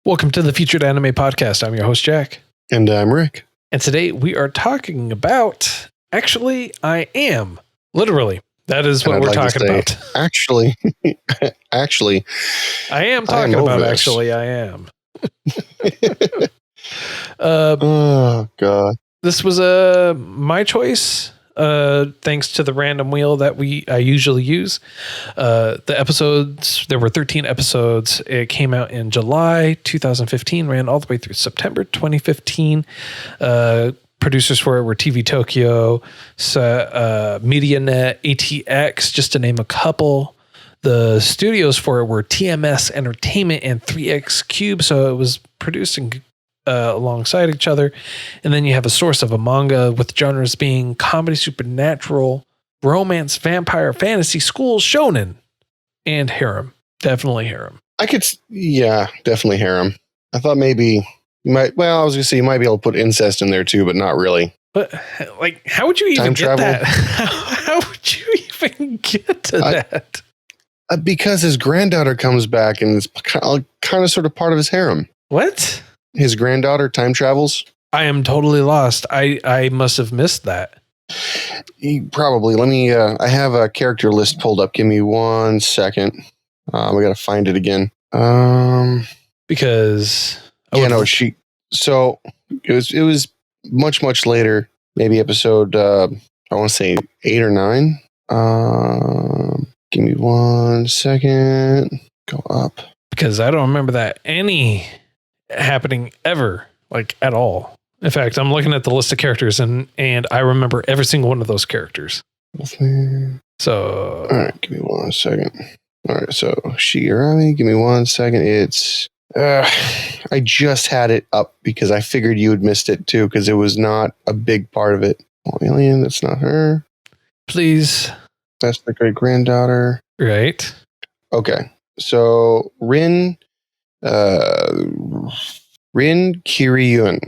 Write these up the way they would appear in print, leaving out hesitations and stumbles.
Welcome to the Featured Anime Podcast. I'm your host, Jack. And I'm Rick. And today we are talking about... Actually, I am. Literally. That is what we're talking about. Actually. I am talking about this. Actually, I am. Oh, God. This was my choice. Thanks to the random wheel that I usually use. The episodes, there were 13 episodes. It came out in July 2015, ran all the way through September 2015. Producers for it were TV Tokyo, MediaNet, ATX, just to name a couple. The studios for it were TMS Entertainment and 3X Cube, so it was produced alongside each other. And then you have a source of a manga with genres being comedy, supernatural, romance, vampire, fantasy, school, shonen, and harem. Definitely harem. Definitely harem. I thought maybe I was gonna say you might be able to put incest in there too, but not really. But like, how would you even get that? How would you even get to that? Because his granddaughter comes back and it's kind of sort of part of his harem. What? His granddaughter time travels. I am totally lost. I must have missed that. Probably. Let me. I have a character list pulled up. Give me 1 second. We got to find it again. Because So it was much later. Maybe episode. I want to say 8 or 9. Give me 1 second. Go up. Because I don't remember that any happening ever, like at all. In fact, I'm looking at the list of characters and I remember every single one of those characters. So, all right, give me 1 second. All right, so Shigarami, give me 1 second. It's I just had it up because I figured you had missed it too because it was not a big part of it. Oh, alien, that's not her. Please. That's the great granddaughter. Right. Okay. So Rin Kiryun.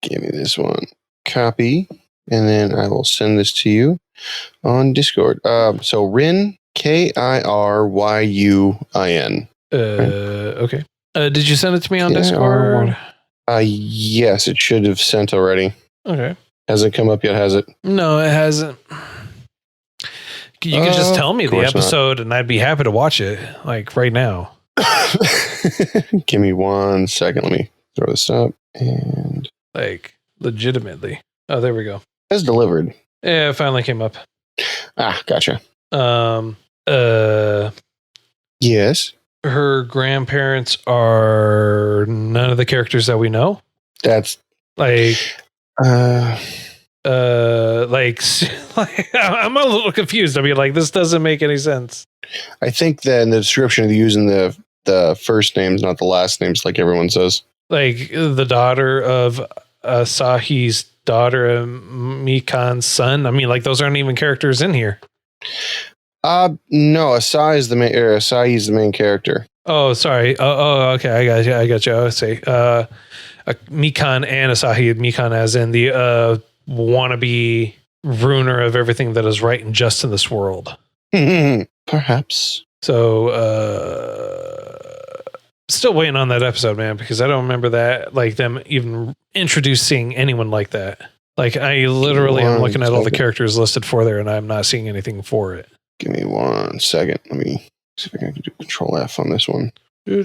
Give me this one. Copy. And then I will send this to you on Discord. So Rin, Kiryun. Okay. Did you send it to me on Discord? Yes, it should have sent already. Okay. Hasn't come up yet, has it? No, it hasn't. You could just tell me the episode and I'd be happy to watch it, like right now. Give me 1 second. Let me throw this up. And like, legitimately. Oh, there we go. As delivered. Yeah, it finally came up. Gotcha. Yes. Her grandparents are none of the characters that we know. That's like... I'm a little confused. I mean, like, this doesn't make any sense. I think that in the description they're using the first names, not the last names, like everyone says. Like the daughter of Asahi's daughter and Mikan's son. I mean, like, those aren't even characters in here. No, Asahi's the main character. Oh, sorry. Oh, okay. I got you. I would say Mikan and Asahi. Mikan as in the wannabe ruiner of everything that is right and just in this world. Perhaps. So, still waiting on that episode, man, because I don't remember that, like, them even introducing anyone like that. Like, I literally am looking at all the characters listed for there, and I'm not seeing anything for it. Give me 1 second. Let me see if I can do Control F on this one. We're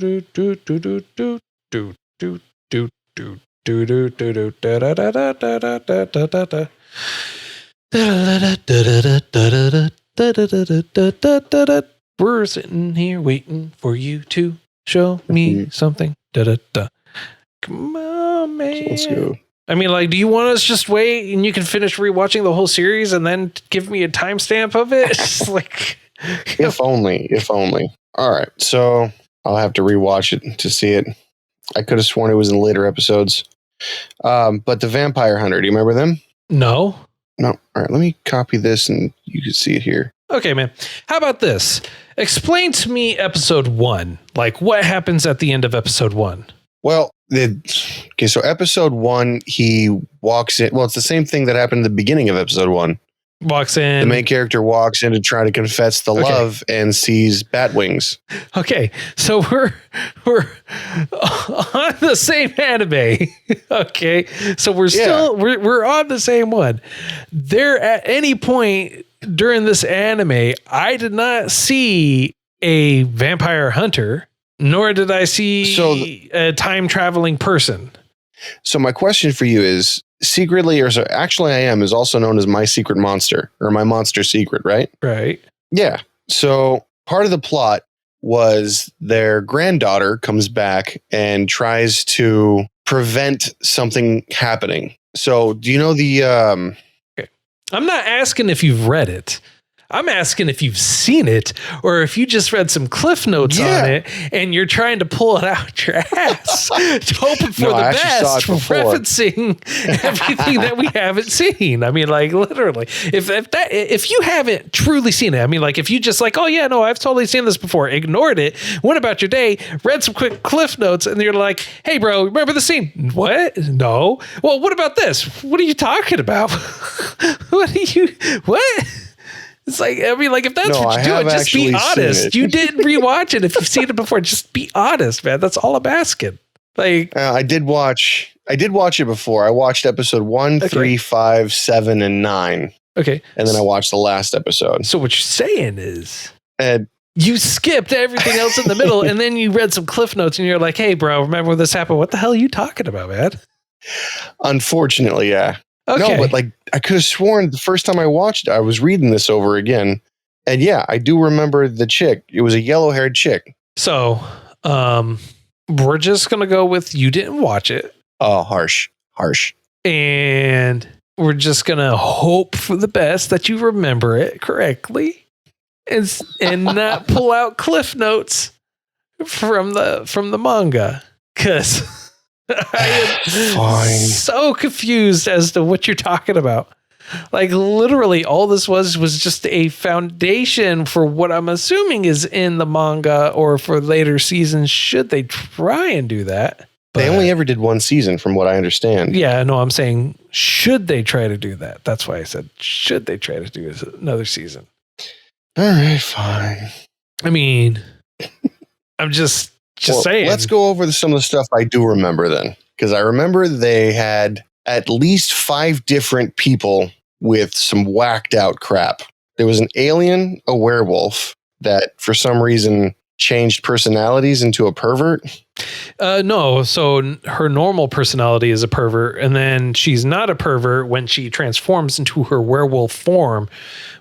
sitting here waiting for you to show me something. Come on, man. Let's go. I mean, like, do you want us just wait and you can finish rewatching the whole series and then give me a timestamp of it? It's like, if only. All right, so I'll have to rewatch it to see it. I could have sworn it was in later episodes. But the Vampire Hunter, do you remember them? No. All right, let me copy this and you can see it here. Okay, man. How about this? Explain to me episode 1. Like, what happens at the end of episode 1? Well, so episode 1, he walks in. Well, it's the same thing that happened at the beginning of episode 1. walks in. The main character walks in to try to confess the love and sees bat wings. Okay, so we're on the same anime. Okay, so we're on the same one. There at any point during this anime, I did not see a vampire hunter, nor did I see a time traveling person. So my question for you is, secretly, or so actually I am, is also known as my secret monster, or my monster secret, right? Right. Yeah. So part of the plot was their granddaughter comes back and tries to prevent something happening. So do you know the... Okay. I'm not asking if you've read it. I'm asking if you've seen it, or if you just read some cliff notes on it and you're trying to pull it out your ass, hoping for the best, referencing everything that we haven't seen. I mean, like literally, if you haven't truly seen it, I mean, like if you just like, oh yeah, no, I've totally seen this before, ignored it, went about your day, read some quick cliff notes, and you're like, hey, bro, remember the scene? What? No. Well, what about this? What are you talking about? What? It's like, I mean, like, if that's what you're doing, just be honest. You didn't rewatch it. If you've seen it before, just be honest, man. That's all I'm asking. Like, I did watch it before. I watched episode 1, 3, 5, 7, and 9. Okay. And then I watched the last episode. So what you're saying is you skipped everything else in the middle, and then you read some cliff notes, and you're like, hey, bro, remember when this happened? What the hell are you talking about, man? Unfortunately, yeah. Okay. No, but like I could have sworn the first time I watched it, I was reading this over again. And yeah, I do remember the chick. It was a yellow-haired chick. So, we're just going to go with you didn't watch it. Oh, harsh. And we're just going to hope for the best that you remember it correctly and not pull out cliff notes from the manga. 'Cause I am so confused as to what you're talking about. Like literally all this was just a foundation for what I'm assuming is in the manga or for later seasons should they try and do that. But they only ever did one season from what I understand. Yeah, no, I'm saying should they try to do that? That's why I said should they try to do another season. All right, fine. I mean, I'm just saying. Let's go over some of the stuff I do remember then. Because I remember they had at least 5 different people with some whacked out crap. There was an alien, a werewolf, that for some reason changed personalities into a pervert. No, so her normal personality is a pervert, and then she's not a pervert when she transforms into her werewolf form,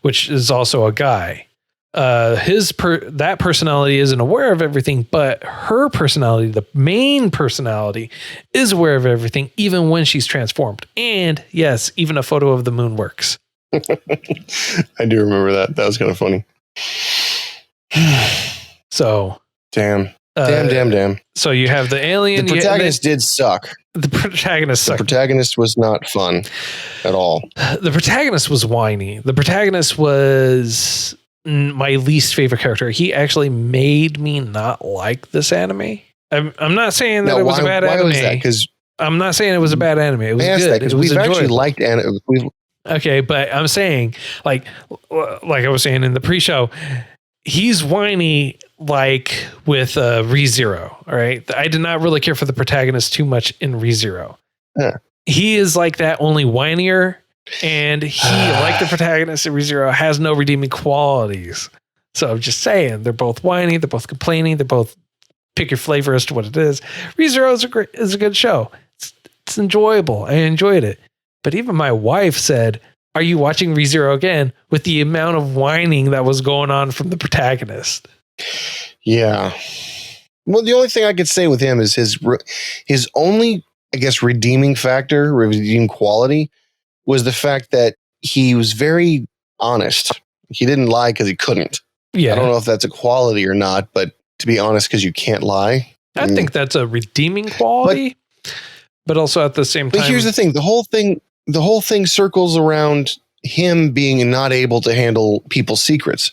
which is also a guy. That personality isn't aware of everything, but her personality, the main personality, is aware of everything, even when she's transformed. And yes, even a photo of the moon works. I do remember that. That was kind of funny. So, damn. So you have the alien. The protagonist did suck. The protagonist sucked. The protagonist was not fun at all. The protagonist was whiny. The protagonist was my least favorite character. He actually made me not like this anime. I'm not saying that it was a bad anime. Why was that? Because I'm not saying it was a bad anime. It was good. Because we've actually liked anime. Okay, but I'm saying, like I was saying in the pre-show, he's whiny like with ReZero. All right, I did not really care for the protagonist too much in ReZero. Yeah. He is like that, only whinier. And he, like the protagonist in ReZero, has no redeeming qualities. So I'm just saying, they're both whiny, they're both complaining, they're both pick your flavor as to what it is. ReZero is a good show. It's enjoyable. I enjoyed it. But even my wife said, "Are you watching ReZero again?" with the amount of whining that was going on from the protagonist. Yeah. Well, the only thing I could say with him is his only, I guess, redeeming factor, redeeming quality, was the fact that he was very honest. He didn't lie because he couldn't. Yeah. I don't know if that's a quality or not, but to be honest, because you can't lie. I think that's a redeeming quality, but also at the same time. But here's the thing. The whole thing circles around him being not able to handle people's secrets.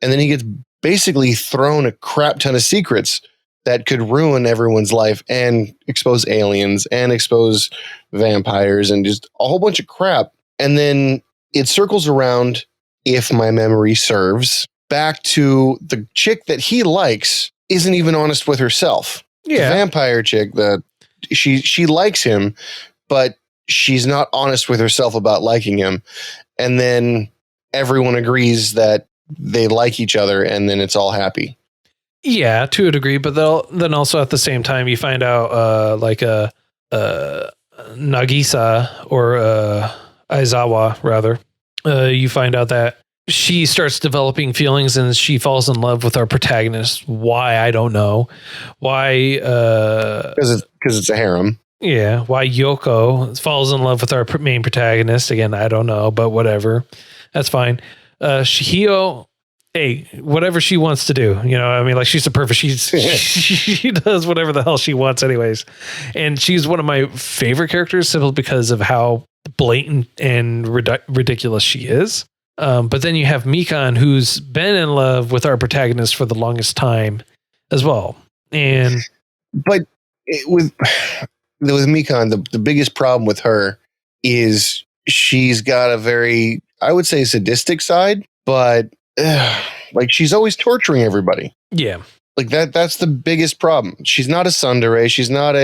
And then he gets basically thrown a crap ton of secrets that could ruin everyone's life and expose aliens and expose vampires and just a whole bunch of crap. And then it circles around, if my memory serves, back to the chick that he likes isn't even honest with herself. The vampire chick, that she likes him, but she's not honest with herself about liking him. And then everyone agrees that they like each other, and then it's all happy. Yeah, to a degree, but then also at the same time you find out Nagisa or Aizawa rather, you find out that she starts developing feelings and she falls in love with our protagonist. Why, I don't know. Why? Because it's a harem. Yeah. Why Yoko falls in love with our main protagonist? Again, I don't know, but whatever. That's fine. Shihio, hey, whatever she wants to do, you know, I mean, like she's the perfect, she does whatever the hell she wants anyways. And she's one of my favorite characters simply because of how blatant and ridiculous she is. But then you have Mikan, who's been in love with our protagonist for the longest time as well. But with Mikan, the biggest problem with her is she's got a very, I would say, sadistic side, but like she's always torturing everybody. Yeah. Like that's the biggest problem. She's not a tsundere. She's not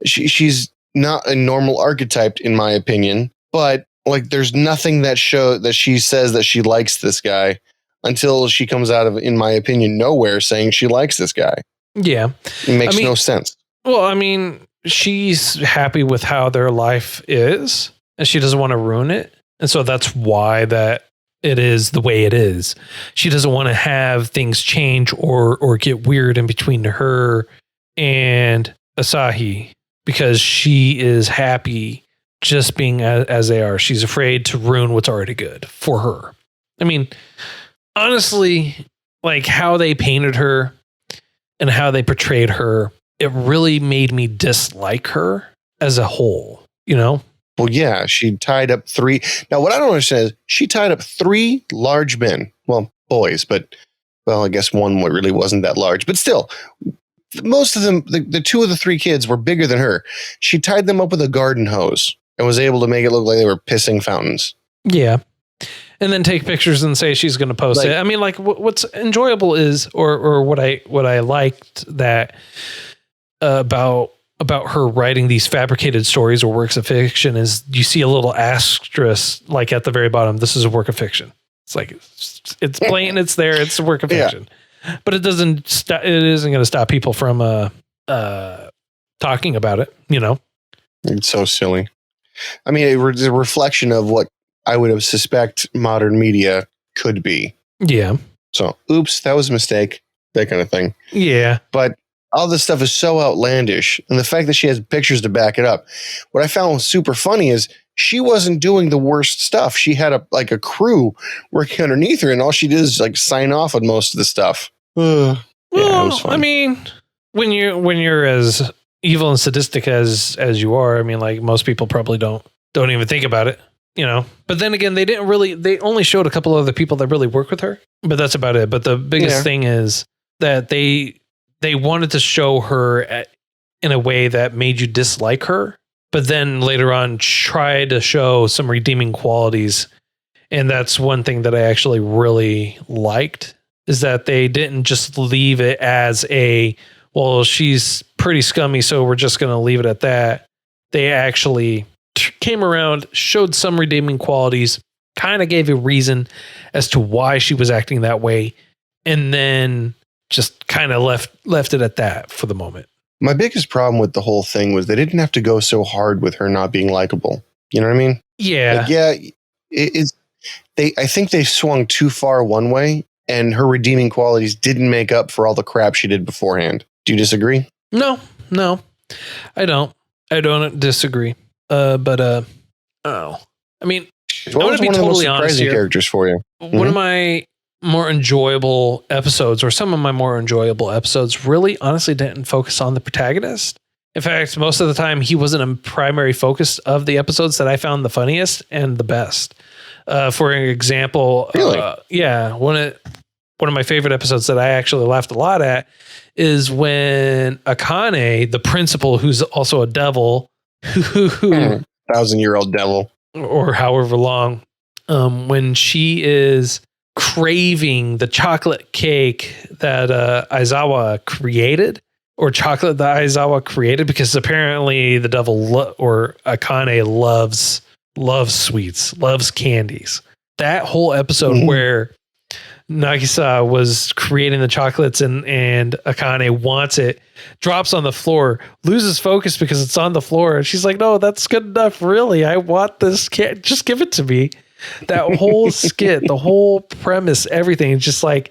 she's not a normal archetype in my opinion, but like there's nothing that she says that she likes this guy until she comes out of, in my opinion, nowhere saying she likes this guy. Yeah. It makes no sense. Well, I mean, she's happy with how their life is and she doesn't want to ruin it. And so that's why that it is the way it is. She doesn't want to have things change or get weird in between her and Asahi because she is happy just being as they are. She's afraid to ruin what's already good for her. I mean, honestly, like how they painted her and how they portrayed her, it really made me dislike her as a whole, you know? Well, yeah, she tied up 3. Now, what I don't understand is she tied up 3 large men. Well, boys, but, well, I guess one really wasn't that large. But still, most of them, the 2 of the 3 kids were bigger than her. She tied them up with a garden hose and was able to make it look like they were pissing fountains. Yeah. And then take pictures and say she's going to post it. I mean, like what's enjoyable is, or what I liked that about her writing these fabricated stories or works of fiction is you see a little asterisk like at the very bottom. This is a work of fiction. It's like it's blatant. It's there. It's a work of fiction, but it doesn't. It isn't going to stop people from talking about it. You know, it's so silly. I mean, it's a reflection of what I would suspect modern media could be. Yeah. So, oops, that was a mistake. That kind of thing. Yeah. But all this stuff is so outlandish. And the fact that she has pictures to back it up. What I found super funny is she wasn't doing the worst stuff. She had a crew working underneath her, and all she did is like sign off on most of the stuff. Well, it was fun. I mean, when you're as evil and sadistic as you are, I mean, like most people probably don't even think about it, you know. But then again, they only showed a couple other people that really work with her, but that's about it. But the biggest thing is that they wanted to show her in a way that made you dislike her, but then later on try to show some redeeming qualities. And that's one thing that I actually really liked, is that they didn't just leave it as well, she's pretty scummy, so we're just going to leave it at that. They actually came around, showed some redeeming qualities, kind of gave a reason as to why she was acting that way, and then just kind of left it at that for the moment. My biggest problem with the whole thing was they didn't have to go so hard with her not being likable. You know what I mean? Yeah. I think they swung too far one way, and her redeeming qualities didn't make up for all the crap she did beforehand. Do you disagree? No, I don't. I don't disagree. I mean, I want to be totally honest here. Characters for you. One of my more enjoyable episodes, or some of my more enjoyable episodes, really honestly didn't focus on the protagonist. In fact, most of the time he wasn't a primary focus of the episodes that I found the funniest and the best. For example, really? One of my favorite episodes that I actually laughed a lot at is when Akane, the principal, who's also a devil, 1,000-year-old devil, or however long when she is craving the chocolate cake that Aizawa created, or chocolate that Aizawa created, because apparently the devil or Akane loves sweets, loves candies. That whole episode where Nagisa was creating the chocolates and Akane wants it, drops on the floor, loses focus because it's on the floor. And she's like, no, that's good enough. Really, I want this. Just give it to me. That whole skit, the whole premise, everything just like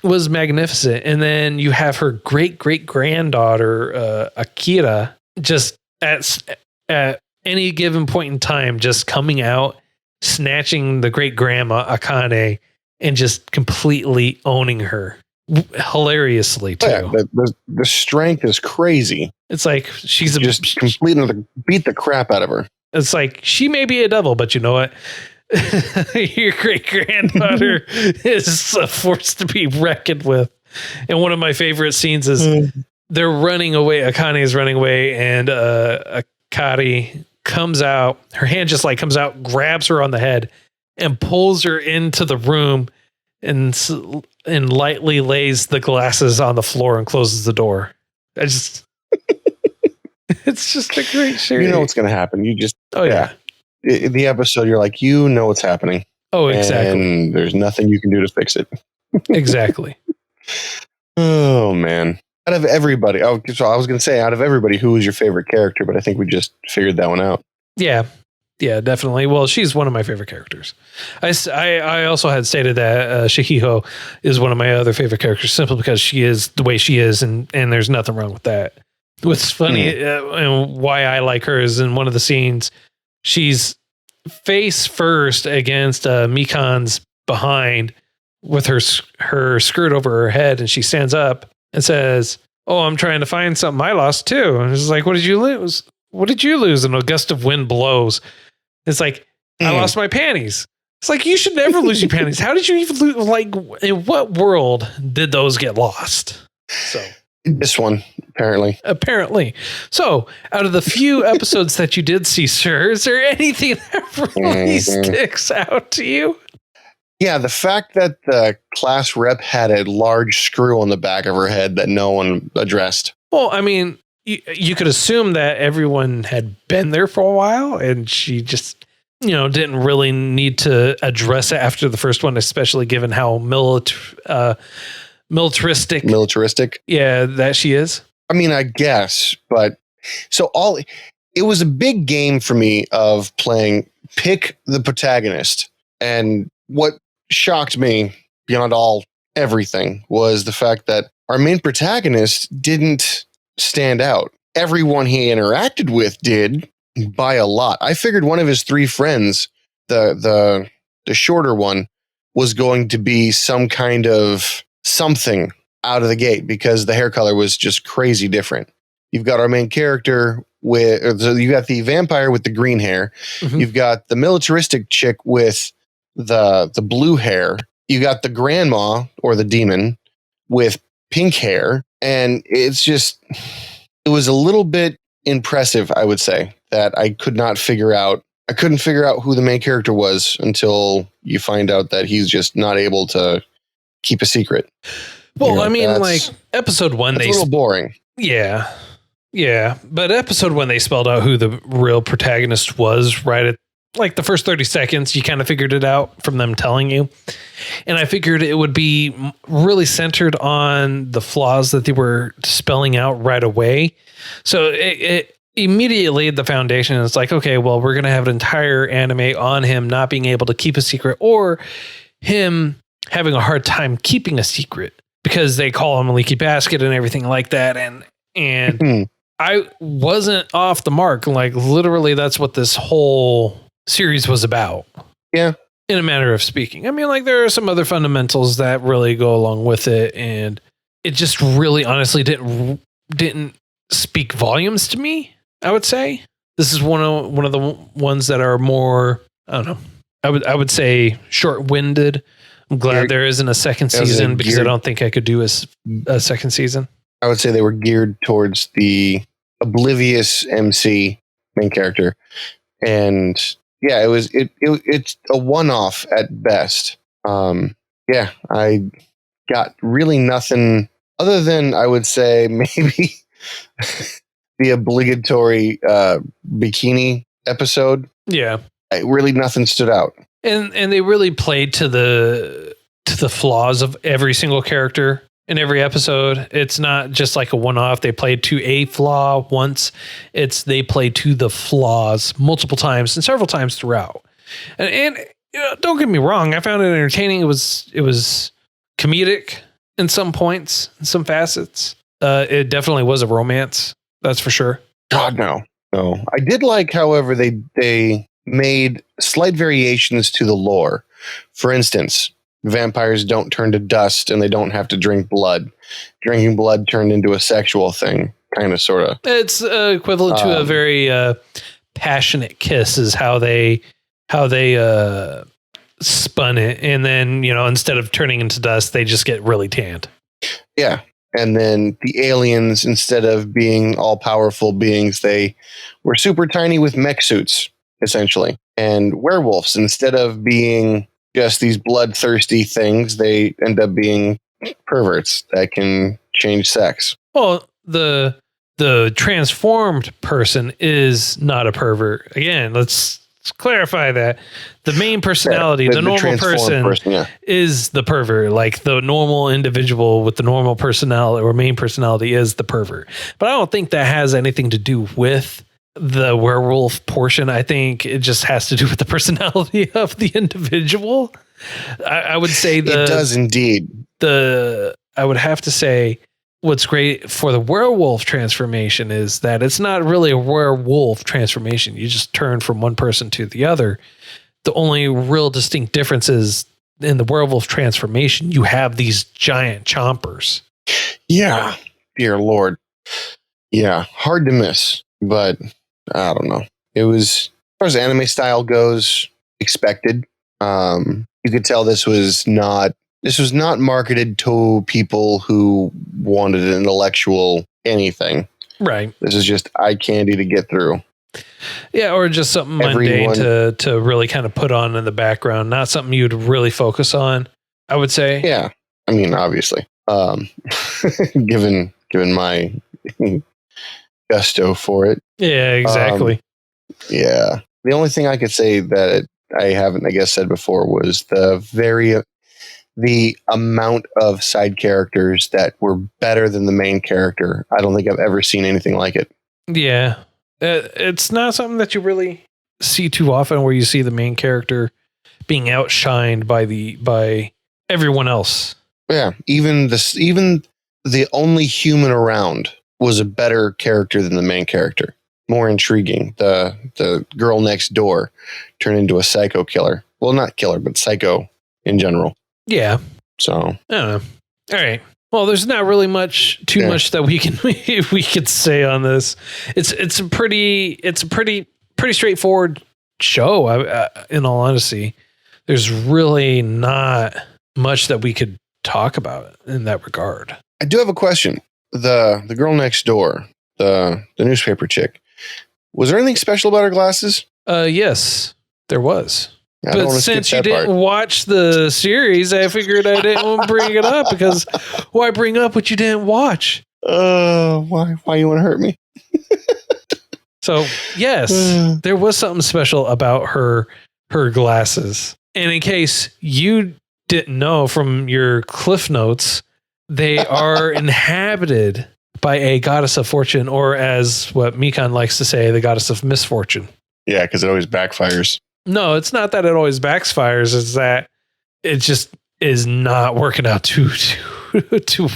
was magnificent. And then you have her great granddaughter, Akita, just at any given point in time, just coming out, snatching the great grandma Akane and just completely owning her hilariously too. Oh, yeah, the strength is crazy. It's like she's just completely beat the crap out of her. It's like she may be a devil, but you know what? Your great granddaughter is a force to be reckoned with. And one of my favorite scenes is they're running away. Akane is running away, and Akari comes out. Her hand just like comes out, grabs her on the head, and pulls her into the room, and lightly lays the glasses on the floor and closes the door. It's just a great series. You know what's going to happen. You just yeah. The episode, you're like, you know what's happening. Oh, exactly. And there's nothing you can do to fix it. Exactly. Oh, man. Out of everybody, so I was going to say, out of everybody, who was your favorite character? But I think we just figured that one out. Yeah. Yeah, definitely. Well, she's one of my favorite characters. I also had stated that Shihiho is one of my other favorite characters simply because she is the way she is, and there's nothing wrong with that. What's funny and why I like her is in one of the scenes, she's face first against Mikan's behind with her skirt over her head, and she stands up and says, "Oh, I'm trying to find something I lost too." And it's like, "What did you lose? What did you lose?" And a gust of wind blows. It's like, "I lost my panties." It's like, you should never lose your panties. How did you even lose? Like, in what world did those get lost? So this one, apparently. So out of the few episodes that you did see, sir, is there anything that really sticks out to you? Yeah, the fact that the class rep had a large screw on the back of her head that no one addressed. Well, I mean, you could assume that everyone had been there for a while, and she just, didn't really need to address it after the first one, especially given how militaristic. Yeah, that she is. I mean, I guess, but it was a big game for me of playing pick the protagonist. And what shocked me beyond everything was the fact that our main protagonist didn't stand out. Everyone he interacted with did by a lot. I figured one of his three friends, the shorter one, was going to be some kind of something out of the gate because the hair color was just crazy different. You've got our main character you got the vampire with the green hair. Mm-hmm. You've got the militaristic chick with the blue hair. You got the grandma or the demon with pink hair. And it was a little bit impressive, I would say, that I couldn't figure out who the main character was until you find out that he's just not able to keep a secret. Well, I mean, like episode 1, that's a little boring. Yeah. Yeah. But episode 1, they spelled out who the real protagonist was right at like the first 30 seconds. You kind of figured it out from them telling you. And I figured it would be really centered on the flaws that they were spelling out right away. So it immediately the foundation is like, okay, well, we're going to have an entire anime on him not being able to keep a secret or him having a hard time keeping a secret because they call him a leaky basket and everything like that. And I wasn't off the mark. Like literally that's what this whole series was about. Yeah. In a manner of speaking. I mean, like there are some other fundamentals that really go along with it. And it just really honestly didn't speak volumes to me, I would say. This is one of the ones that are more, I don't know. I would say short-winded. I'm glad there isn't a second season because I don't think I could do a second season. I would say they were geared towards the oblivious MC main character and yeah, it's a one-off at best. Yeah, I got really nothing other than, I would say, maybe the obligatory bikini episode. Yeah. Really nothing stood out. And they really played to the flaws of every single character in every episode. It's not just like a one-off. They played to a flaw once. They played to the flaws multiple times and several times throughout. And you know, don't get me wrong, I found it entertaining. It was comedic in some points, in some facets. It definitely was a romance, that's for sure. God, no. I did like, however, they made slight variations to the lore. For instance, vampires don't turn to dust and they don't have to drink blood. Drinking blood turned into a sexual thing, kind of, sort of. It's equivalent to a very passionate kiss is how they spun it. And then, you know, instead of turning into dust, they just get really tanned. Yeah. And then the aliens, instead of being all powerful beings, they were super tiny with mech suits, essentially. And werewolves, instead of being just these bloodthirsty things, they end up being perverts that can change sex. Well, the transformed person is not a pervert. Again, let's clarify that. The main personality, the normal person is the pervert. Like the normal individual with the normal personality or main personality is the pervert. But I don't think that has anything to do with the werewolf portion. I think it just has to do with the personality of the individual. I would say it does indeed. I would have to say what's great for the werewolf transformation is that it's not really a werewolf transformation. You just turn from one person to the other. The only real distinct difference is in the werewolf transformation, you have these giant chompers. Yeah. Dear Lord. Yeah. Hard to miss, but I don't know. It was, as far as anime style goes, expected. You could tell this was not marketed to people who wanted an intellectual anything. Right. This is just eye candy to get through. Yeah, or just something mundane to really kind of put on in the background. Not something you'd really focus on, I would say. Yeah. I mean, obviously. Given my gusto for it. Yeah, exactly. Yeah. The only thing I could say that I haven't, I guess, said before was the amount of side characters that were better than the main character. I don't think I've ever seen anything like it. Yeah. It's not something that you really see too often where you see the main character being outshined by everyone else. Yeah. Even the only human around was a better character than the main character. More intriguing. The girl next door turned into a psycho killer. Well, not killer, but psycho in general. Yeah. So I don't know. All right. Well, there's not really much that we could say on this. It's a pretty straightforward show. In all honesty, there's really not much that we could talk about in that regard. I do have a question. The girl next door, the newspaper chick, was there anything special about her glasses? Yes, there was. Yeah, but since you didn't watch the series, I figured I didn't bring it up because why bring up what you didn't watch? Why you want to hurt me? So yes, there was something special about her glasses. And in case you didn't know from your Cliff Notes, they are inhabited by a goddess of fortune, or as what Mikan likes to say, the goddess of misfortune. Yeah, because it always backfires. No, it's not that it always backfires. It's that it just is not working out to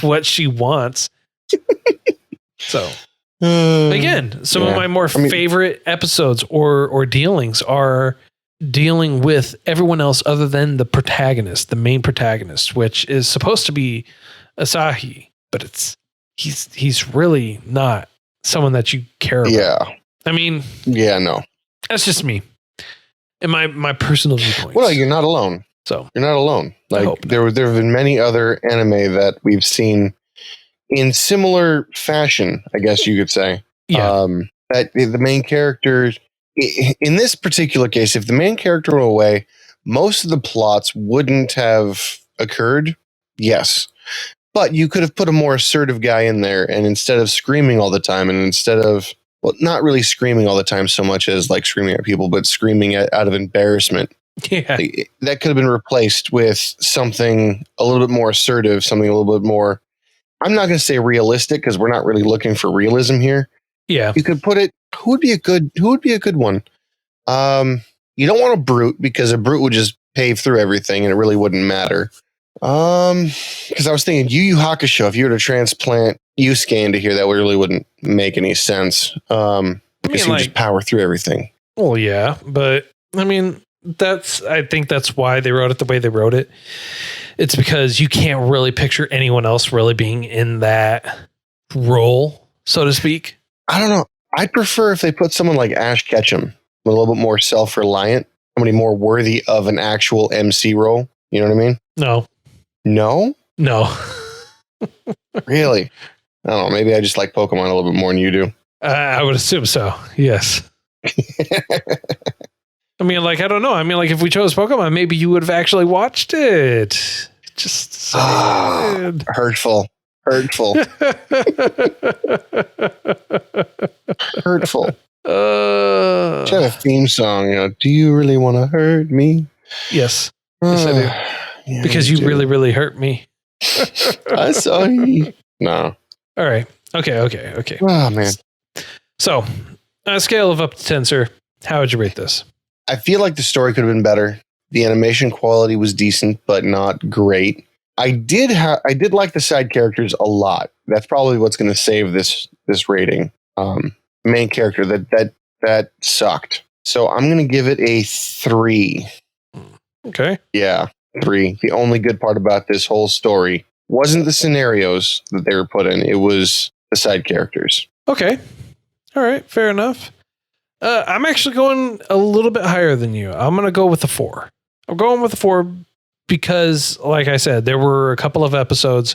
what she wants. So, again, some of my favorite episodes or dealings are dealing with everyone else other than the protagonist, the main protagonist, which is supposed to be Asahi, but he's really not someone that you care about. Yeah. I mean, yeah, no. That's just me. And my personal viewpoints. Well, you're not alone. So you're not alone. Like there have been many other anime that we've seen in similar fashion, I guess you could say. Yeah. That the main character in this particular case, if the main character went away, most of the plots wouldn't have occurred. Yes. But you could have put a more assertive guy in there, and instead of screaming all the time, and instead of, well, not really screaming all the time so much as like screaming at people, but screaming out of embarrassment. Yeah. That could have been replaced with something a little bit more assertive, something a little bit more, I'm not going to say realistic, because we're not really looking for realism here. Yeah. You could put it, who would be a good one? You don't want a brute, because a brute would just pave through everything and it really wouldn't matter. Because I was thinking Yu Yu Hakusho, if you were to transplant Yusuke into here, that really wouldn't make any sense. Because he would just power through everything. Well, yeah, but I mean, I think that's why they wrote it the way they wrote it. It's because you can't really picture anyone else really being in that role, so to speak. I don't know. I'd prefer if they put someone like Ash Ketchum, a little bit more self-reliant, somebody more worthy of an actual MC role. You know what I mean? No. No? No. Really? I don't know. Maybe I just like Pokemon a little bit more than you do. I would assume so. Yes. I mean, like, I don't know. I mean, like, if we chose Pokemon, maybe you would have actually watched it. Just saying. Hurtful. Hurtful. Hurtful. Should have a theme song. You know, do you really want to hurt me? Yes. Yes, I do. Yeah, because you really, really hurt me. I saw you. No. All right. Okay. Oh, man. So, on a scale of up to 10, sir, how would you rate this? I feel like the story could have been better. The animation quality was decent, but not great. I did like the side characters a lot. That's probably what's going to save this rating. Main character that sucked. So I'm going to give it a 3. Okay. Yeah, 3. The only good part about this whole story wasn't the scenarios that they were put in. It was the side characters. Okay. All right. Fair enough. I'm actually going a little bit higher than you. I'm going to go with a 4. I'm going with a 4 because, like I said, there were a couple of episodes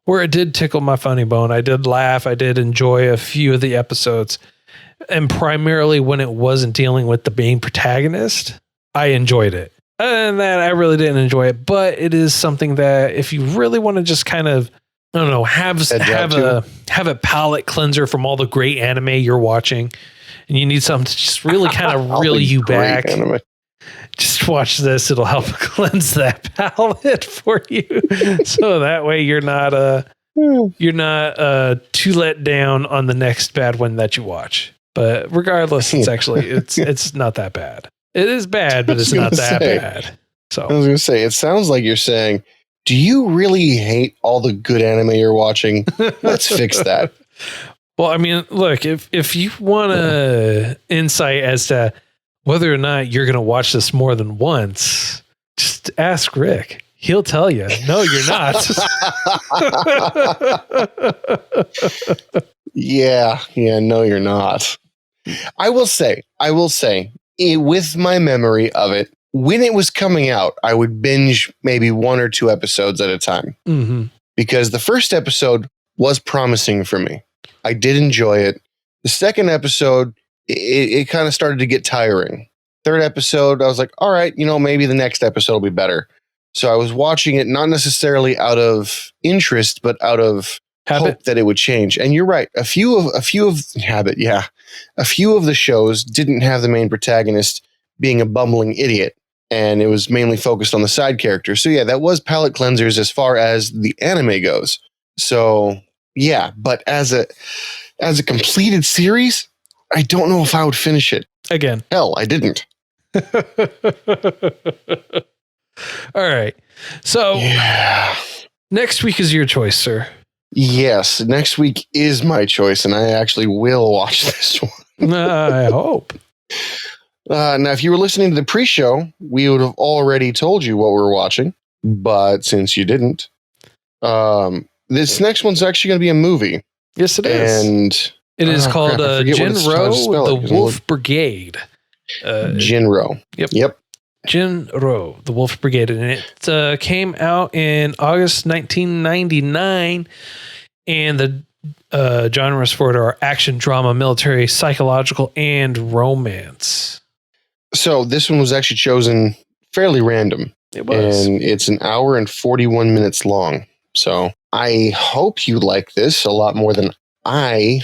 where it did tickle my funny bone. I did laugh. I did enjoy a few of the episodes. And primarily when it wasn't dealing with the main protagonist, I enjoyed it. Other than that, I really didn't enjoy it. But it is something that if you really want to just kind of, I don't know, have a palate cleanser from all the great anime you're watching, and you need something to just really kind of reel you back. Anime. Just watch this. It'll help cleanse that palate for you. So that way you're not too let down on the next bad one that you watch. But regardless, it's not that bad. It is bad, but it's not that bad. So I was going to say, it sounds like you're saying, do you really hate all the good anime you're watching? Let's fix that. Well, I mean, look, if you want an insight as to whether or not you're going to watch this more than once, just ask Rick. He'll tell you. No, you're not. Yeah, no, you're not. I will say, with my memory of it, when it was coming out, I would binge maybe 1 or 2 episodes at a time. Mm-hmm. Because the first episode was promising for me. I did enjoy it. The second episode, it kind of started to get tiring. Third episode, I was like, all right, maybe the next episode will be better. So I was watching it not necessarily out of interest, but out of hope that it would change. And you're right. A few of the shows didn't have the main protagonist being a bumbling idiot, and it was mainly focused on the side characters. So yeah, that was palate cleansers as far as the anime goes. So yeah, but as a completed series, I don't know if I would finish it. Again. Hell, I didn't. All right. So next week is your choice, sir. Yes, next week is my choice, and I actually will watch this one. I hope. Now, if you were listening to the pre-show, we would have already told you what we're watching, but since you didn't, this next one's actually going to be a movie. Yes, it is. And it is called Jin-Roh, the Wolf Brigade. Jin-Roh. Yep. Jin-Roh, the Wolf Brigade. And it came out in August 1999. And Genres for it are action, drama, military, psychological, and romance. So this one was actually chosen fairly random. It was. And it's an hour and 41 minutes long. So I hope you like this a lot more than I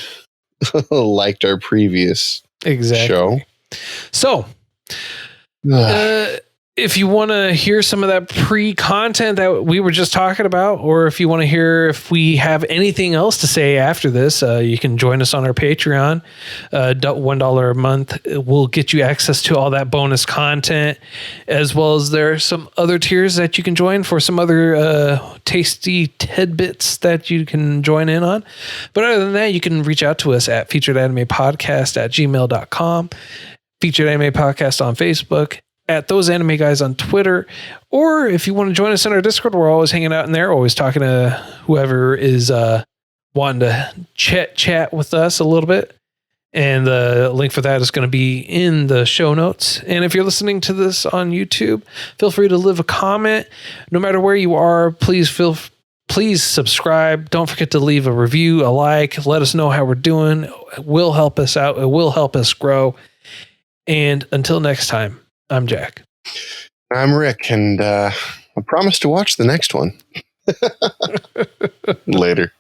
liked our previous show. So, if you want to hear some of that pre-content that we were just talking about, or if you want to hear if we have anything else to say after this, you can join us on our Patreon. $1 a month will get you access to all that bonus content, as well as there are some other tiers that you can join for some other tasty tidbits that you can join in on. But other than that, you can reach out to us at featuredanimepodcast@gmail.com, Featured Anime Podcast on Facebook, at Those Anime Guys on Twitter, or if you want to join us in our Discord, we're always hanging out in there, always talking to whoever is wanting to chat with us a little bit. And the link for that is going to be in the show notes. And if you're listening to this on YouTube, feel free to leave a comment. No matter where you are, please subscribe. Don't forget to leave a review, a like. Let us know how we're doing. It will help us out. It will help us grow. And until next time, I'm Jack. I'm Rick, and I promise to watch the next one. Later.